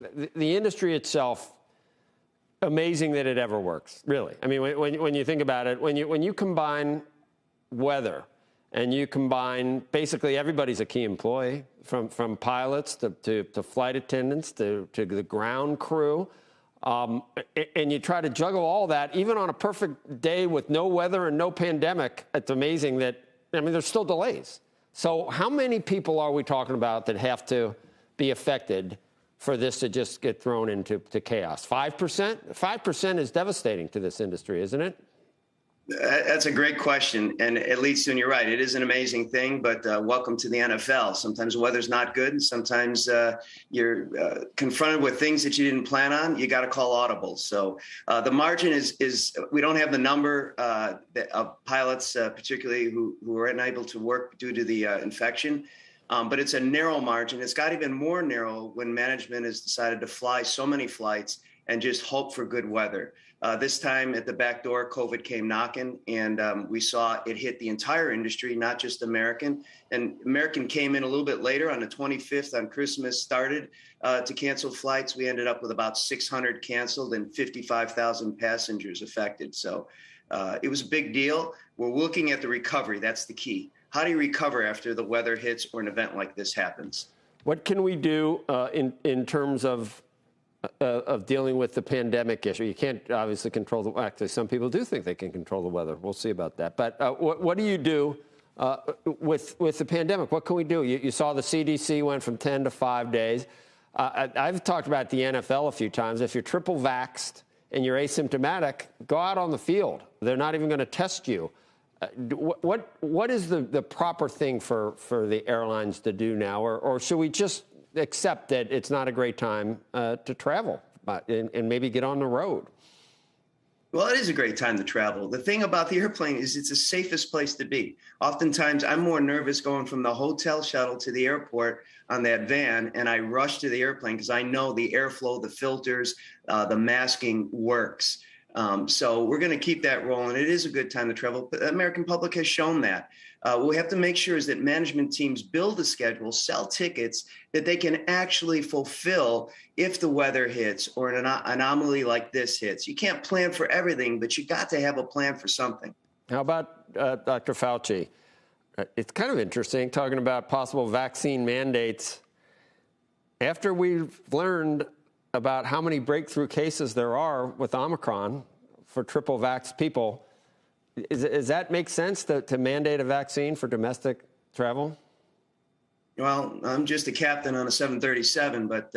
The industry itself, amazing that it ever works, really. I mean, when you think about it, when you combine weather and you combine basically everybody's a key employee, from pilots to flight attendants to the ground crew, and you try to juggle all that, even on a perfect day with no weather and no pandemic, it's amazing that, I mean, there's still delays. So how many people are we talking about that have to be affected for this to just get thrown into chaos? 5%? 5% is devastating to this industry, isn't it? That's a great question. And it leads to, and you're right, it is an amazing thing, but welcome to the NFL. Sometimes the weather's not good, and sometimes you're confronted with things that you didn't plan on. You got to call audibles. So the margin is we don't have the number of pilots, particularly who are unable to work due to the infection. But it's a narrow margin. It's got even more narrow when management has decided to fly so many flights and just hope for good weather. This time at the back door, COVID came knocking, and we saw it hit the entire industry, not just American. And American came in a little bit later on the 25th on Christmas, started to cancel flights. We ended up with about 600 canceled and 55,000 passengers affected. So it was a big deal. We're looking at the recovery. That's the key. How do you recover after the weather hits or an event like this happens? What can we do in terms of dealing with the pandemic issue? You can't obviously control the, actually, some people do think they can control the weather. We'll see about that. But what do you do with the pandemic? What can we do? You saw the CDC went from 10 to 5 days. I've talked about the NFL a few times. If you're triple vaxxed and you're asymptomatic, go out on the field. They're not even going to test you. What is the proper thing for the airlines to do now? Or should we just accept that it's not a great time to travel and maybe get on the road? Well, it is a great time to travel. The thing about the airplane is it's the safest place to be. Oftentimes, I'm more nervous going from the hotel shuttle to the airport on that van, and I rush to the airplane because I know the airflow, the filters, the masking works. So we're going to keep that rolling. It is a good time to travel, but the American public has shown that. What we have to make sure is that management teams build a schedule, sell tickets that they can actually fulfill if the weather hits or an anomaly like this hits. You can't plan for everything, but you got to have a plan for something. How about Dr. Fauci? It's kind of interesting talking about possible vaccine mandates after we've learned about how many breakthrough cases there are with Omicron for triple vax people. Does that make sense to mandate a vaccine for domestic travel? Well, I'm just a captain on a 737, but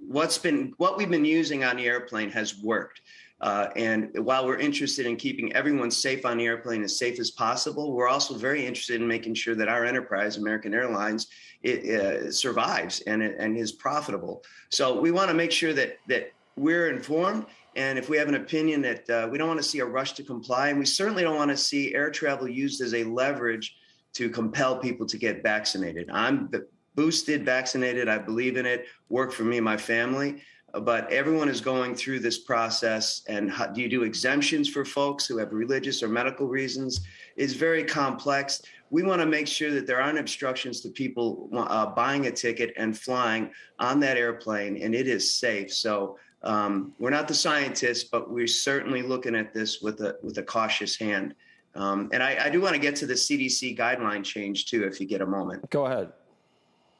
what we've been using on the airplane has worked. And while we're interested in keeping everyone safe on the airplane, as safe as possible, we're also very interested in making sure that our enterprise, American Airlines, it survives and is profitable. So we want to make sure that we're informed. And if we have an opinion that we don't want to see a rush to comply, and we certainly don't want to see air travel used as a leverage to compel people to get vaccinated. I'm boosted, vaccinated. I believe in it. Work for me and my family. But everyone is going through this process. And how do you do exemptions for folks who have religious or medical reasons? It's very complex. We want to make sure that there aren't obstructions to people buying a ticket and flying on that airplane, and it is safe. So we're not the scientists, but we're certainly looking at this with a cautious hand. And I do want to get to the CDC guideline change, too, if you get a moment. Go ahead.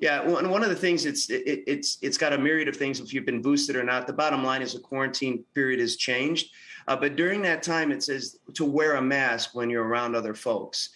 Yeah, one of the things, it's got a myriad of things, if you've been boosted or not. The bottom line is the quarantine period has changed. But during that time, it says to wear a mask when you're around other folks.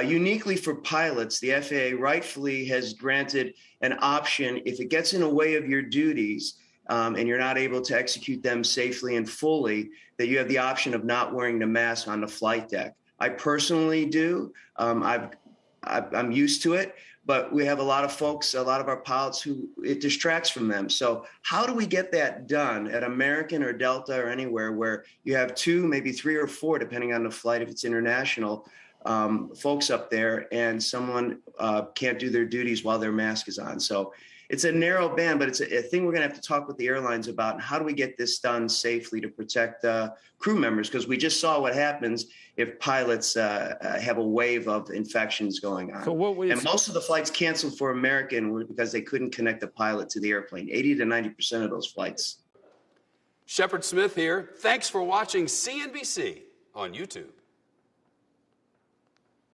Uniquely for pilots, the FAA rightfully has granted an option if it gets in the way of your duties and you're not able to execute them safely and fully, that you have the option of not wearing the mask on the flight deck. I personally do. I'm used to it. But we have a lot of folks, a lot of our pilots who it distracts from them. So how do we get that done at American or Delta or anywhere where you have 2, maybe 3 or 4, depending on the flight, if it's international, folks up there and someone can't do their duties while their mask is on? So it's a narrow band, but it's a thing we're going to have to talk with the airlines about. And how do we get this done safely to protect crew members? Because we just saw what happens if pilots have a wave of infections going on. And most of the flights canceled for American were because they couldn't connect the pilot to the airplane. 80 to 90% of those flights. Shepard Smith here. Thanks for watching CNBC on YouTube.